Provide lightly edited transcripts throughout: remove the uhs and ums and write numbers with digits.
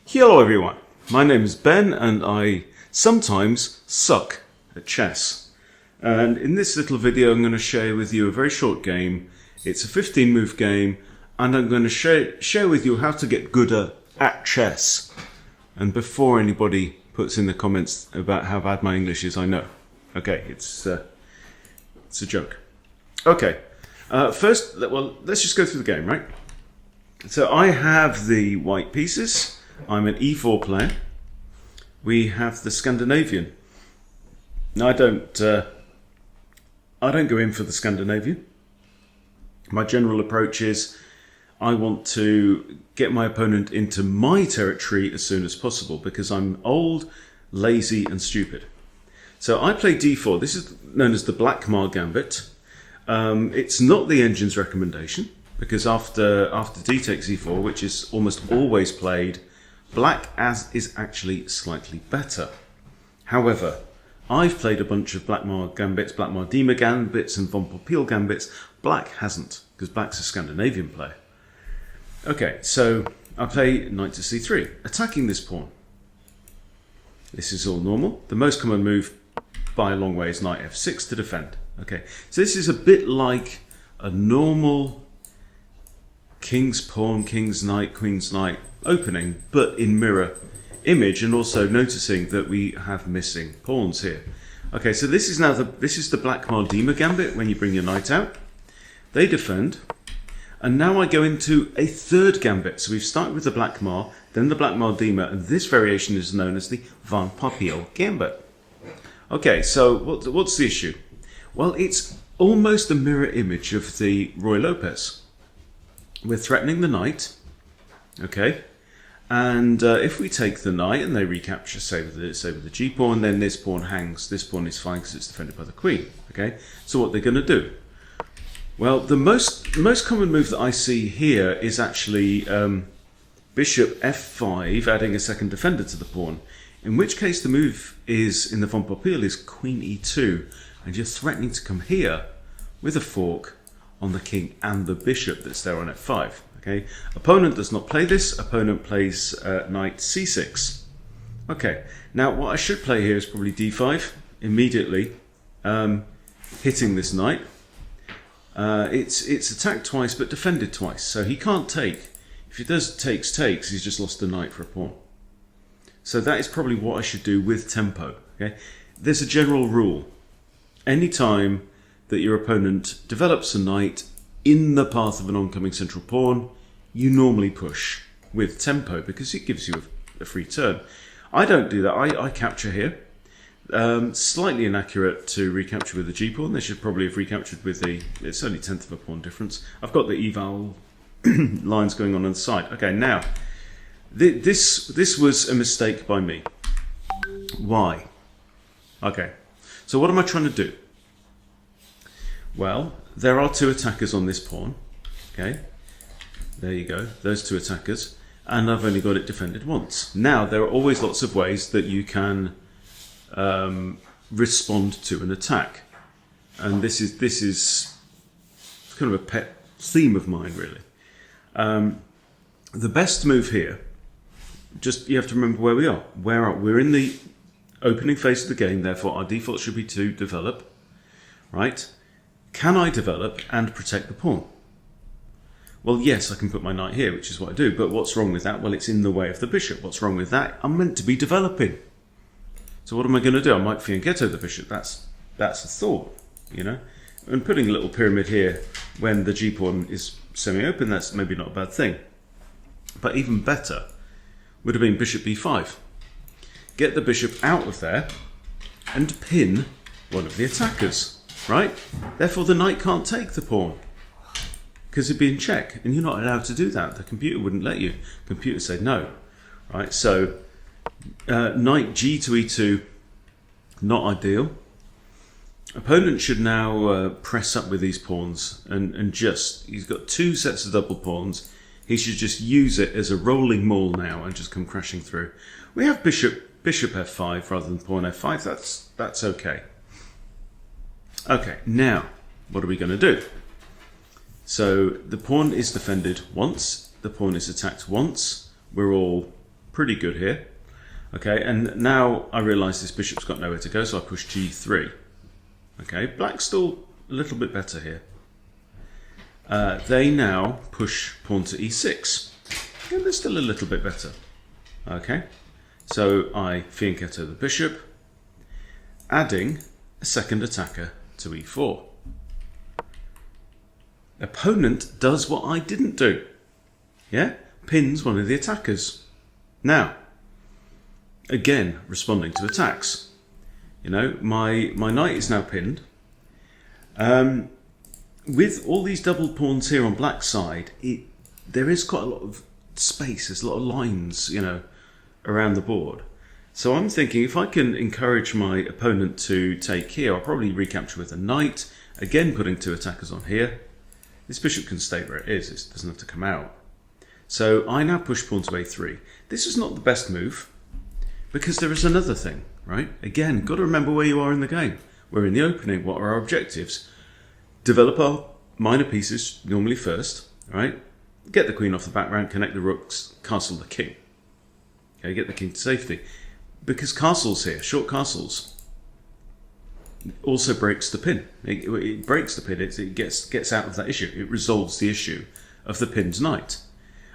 Hello everyone, my name is Ben and I sometimes suck at chess. And in this little video I'm going to share with you a very short game. It's a 15 move game and I'm going to share with you how to get gooder at chess. And before anybody puts in the comments about how bad my English is, I know. Okay, it's a joke. Okay, first, well, let's just go through the game, right? So I have the white pieces. I'm an e4 player. We have the Scandinavian. Now I don't go in for the Scandinavian. My general approach is I want to get my opponent into my territory as soon as possible because I'm old, lazy and stupid. So I play d4. This is known as the Blackmar Gambit. It's not the engine's recommendation because after d takes e4, which is almost always played, black is actually slightly better. However, I've played a bunch of Blackmar Gambits, Blackmar Dima Gambits and von Poppel Gambits. Black hasn't, because black's a Scandinavian player. Okay, so I play knight to c3, attacking this pawn. This is all normal. The most common move by a long way is knight f6 to defend. Okay, so this is a bit like a normal king's pawn, king's knight, queen's knight opening, but in mirror image, and also noticing that we have missing pawns here. Okay, so this is now the Blackmar Dima Gambit. When you bring your knight out, they defend, and now I go into a third gambit. So we've started with the Blackmar, then the Blackmar Dima, and this variation is known as the von Poppel Gambit. Okay, so what's the issue? Well, it's almost a mirror image of the Ruy Lopez. We're threatening the knight, okay, and if we take the knight and they recapture, say with the g pawn, then this pawn hangs. This pawn is fine because it's defended by the queen. Okay, so what they're going to do? Well, the most common move that I see here is actually bishop f5, adding a second defender to the pawn. In which case, the move is in the von Poppel is queen e2, and you're threatening to come here with a fork on the king and the bishop that's there on f5. Okay, opponent does not play this. Opponent plays knight c6. Okay, now what I should play here is probably d5 immediately, hitting this knight. It's attacked twice but defended twice, so he can't take. If he does takes, he's just lost the knight for a pawn. So that is probably what I should do with tempo. Okay, there's a general rule. Anytime that your opponent develops a knight in the path of an oncoming central pawn, you normally push with tempo because it gives you a free turn. I don't do that. I capture here. Slightly inaccurate to recapture with the g pawn. They should probably have recaptured with it's only 1/10 of a pawn difference. I've got the eval lines going on the side. Okay, now this was a mistake by me. Why? Okay, so what am I trying to do? Well, there are two attackers on this pawn. Okay, there you go, those two attackers, and I've only got it defended once. Now, there are always lots of ways that you can respond to an attack, and this is kind of a pet theme of mine, really. The best move here, just you have to remember where we are. We're in the opening phase of the game, therefore our default should be to develop, right? Can I develop and protect the pawn? Well, yes, I can put my knight here, which is what I do, but what's wrong with that? Well, it's in the way of the bishop. What's wrong with that? I'm meant to be developing. So what am I going to do? I might fianchetto the bishop. That's a thought, you know? And putting a little pyramid here when the g-pawn is semi-open, that's maybe not a bad thing. But even better would have been bishop b5. Get the bishop out of there and pin one of the attackers. Right? Therefore, the knight can't take the pawn because it'd be in check, and you're not allowed to do that. The computer wouldn't let you. The computer said no. Right? So, knight g to e2, not ideal. Opponent should now press up with these pawns and just, he's got two sets of double pawns. He should just use it as a rolling maul now and just come crashing through. We have bishop f5 rather than pawn f5. That's okay. Okay, now, what are we going to do? So the pawn is defended once, the pawn is attacked once, we're all pretty good here. Okay, and now I realise this bishop's got nowhere to go, so I push g3. Okay, black's still a little bit better here. They now push pawn to e6, and they're still a little bit better. Okay, so I fianchetto the bishop, adding a second attacker to e4. Opponent does what I didn't do. Yeah, pins one of the attackers. Now, again, responding to attacks. You know, my knight is now pinned. With all these double pawns here on black side, there is quite a lot of space. There's a lot of lines, you know, around the board. So I'm thinking if I can encourage my opponent to take here, I'll probably recapture with a knight. Again, putting two attackers on here. This bishop can stay where it is. It doesn't have to come out. So I now push pawn to a3. This is not the best move, because there is another thing, right? Again, got to remember where you are in the game. We're in the opening. What are our objectives? Develop our minor pieces normally first, right? Get the queen off the back rank, connect the rooks, castle the king. Okay, get the king to safety. Because castles here, short castles, also breaks the pin. It breaks the pin. It gets out of that issue. It resolves the issue of the pinned knight.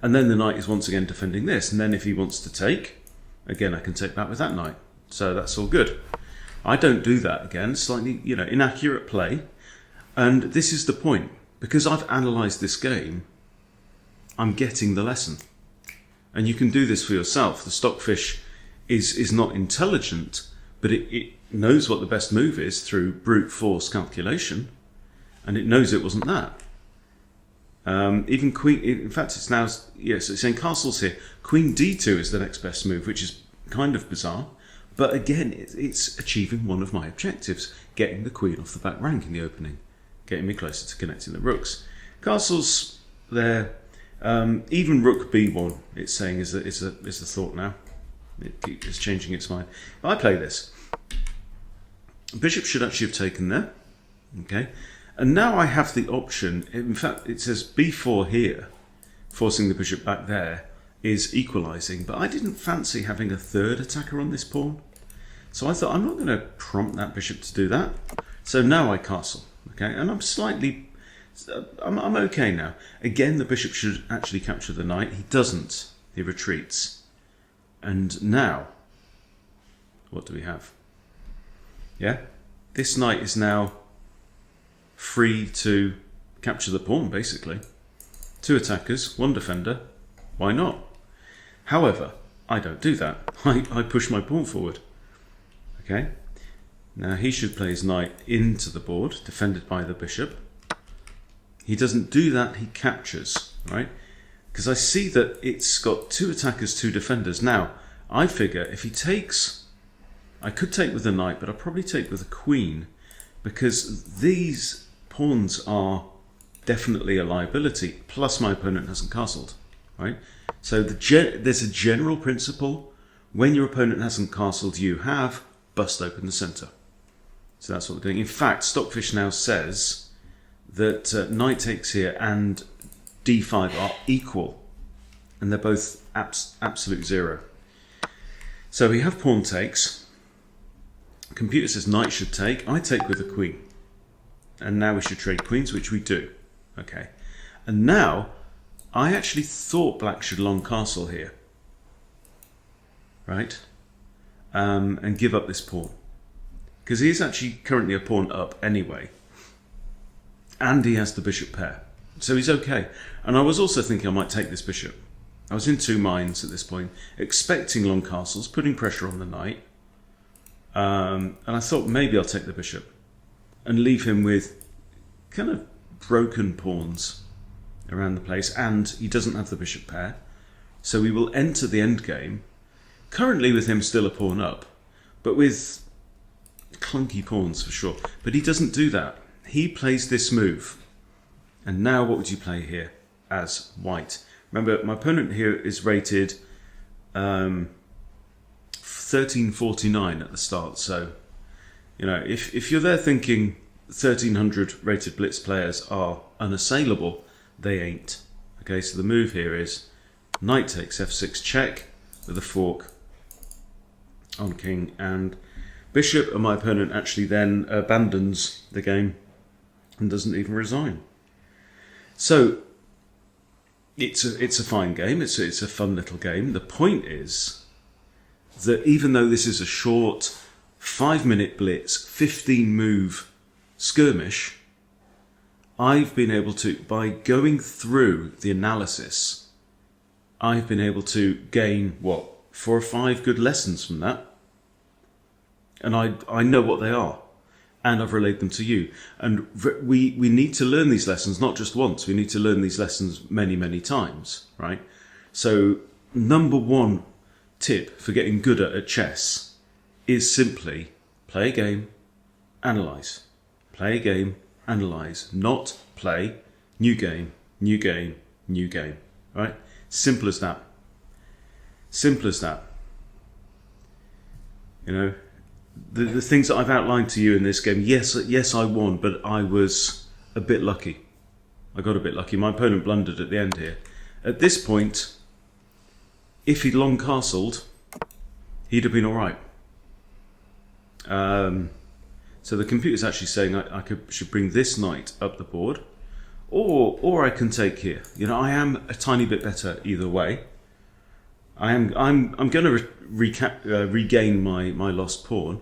And then the knight is once again defending this. And then if he wants to take, again, I can take back with that knight. So that's all good. I don't do that again. Slightly, you know, inaccurate play. And this is the point. Because I've analysed this game, I'm getting the lesson. And you can do this for yourself. The stockfish is not intelligent, but it knows what the best move is through brute force calculation. And it knows it wasn't that. Even queen, in fact, it's now, yes, it's saying castles here. Queen d2 is the next best move, which is kind of bizarre. But again, it's achieving one of my objectives, getting the queen off the back rank in the opening, getting me closer to connecting the rooks. Castles there, even rook b1, it's saying is the thought now. It's changing its mind. If I play this, bishop should actually have taken there. Okay. And now I have the option, in fact it says b4 here, forcing the bishop back there, is equalising, but I didn't fancy having a third attacker on this pawn. So I thought I'm not going to prompt that bishop to do that. So now I castle, okay, and I'm okay now. Again, the bishop should actually capture the knight. He doesn't, he retreats. And now, what do we have? Yeah, this knight is now free to capture the pawn, basically. Two attackers, one defender. Why not? However, I don't do that. I push my pawn forward. Okay. Now he should play his knight into the board, defended by the bishop. He doesn't do that, he captures, right? Because I see that it's got two attackers, two defenders. Now, I figure if he takes, I could take with a knight, but I'll probably take with a queen, because these pawns are definitely a liability, plus my opponent hasn't castled, right? So there's a general principle. When your opponent hasn't castled, you have bust open the centre. So that's what we're doing. In fact, Stockfish now says that knight takes here and d5 are equal, and they're both absolute zero. So we have pawn takes. Computer says knight should take. I take with a queen. And now we should trade queens, which we do. Okay. And now, I actually thought black should long castle here. Right? And give up this pawn. Because he is actually currently a pawn up anyway. And he has the bishop pair. So he's okay. And I was also thinking I might take this bishop. I was in two minds at this point, expecting long castles, putting pressure on the knight. And I thought maybe I'll take the bishop and leave him with kind of broken pawns around the place, and he doesn't have the bishop pair. So we will enter the endgame, currently with him still a pawn up, but with clunky pawns for sure. But he doesn't do that. He plays this move. And now what would you play here as white? Remember, my opponent here is rated 1349 at the start, so you know, if you're there thinking 1300 rated blitz players are unassailable, they ain't. Okay, so the move here is knight takes f6 check with a fork on king and bishop, and my opponent actually then abandons the game and doesn't even resign. So it's a fine game. It's a fun little game. The point is that even though this is a short 5-minute blitz, 15-move skirmish, I've been able to, by going through the analysis, I've been able to gain, 4 or 5 good lessons from that. And I know what they are. And I've relayed them to you. And we need to learn these lessons, not just once. We need to learn these lessons many, many times, right? So number one tip for getting good at chess is simply play a game, analyze. Play a game, analyze. Not play, new game, new game, new game, right? Simple as that. Simple as that. You know, the things that I've outlined to you in this game, yes, I won, but I was a bit lucky. I got a bit lucky. My opponent blundered at the end here. At this point, if he'd long castled, he'd have been all right. So the computer's actually saying I should bring this knight up the board, or I can take here. You know, I am a tiny bit better either way. I'm going to regain my lost pawn,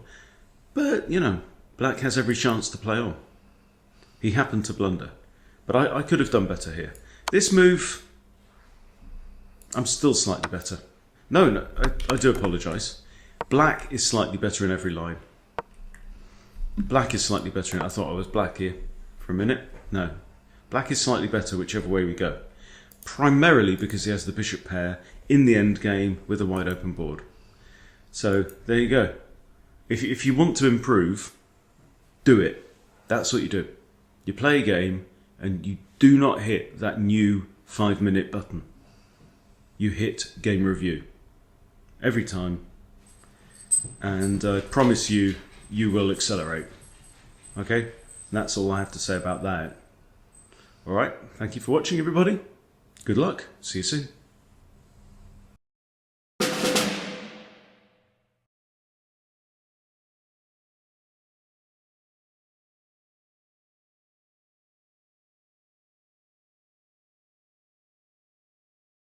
but you know, black has every chance to play on. He happened to blunder, but I could have done better here. This move, I'm still slightly better. No, I do apologise. Black is slightly better in every line. Black is slightly better in. I thought I was black here for a minute. No, black is slightly better whichever way we go. Primarily because he has the bishop pair in the end game with a wide open board. So there you go. If you want to improve, do it. That's what you do. You play a game and you do not hit that new 5-minute button. You hit game review every time, and I promise you, you will accelerate. Okay? That's all I have to say about that. Alright, thank you for watching, everybody. Good luck. See you soon.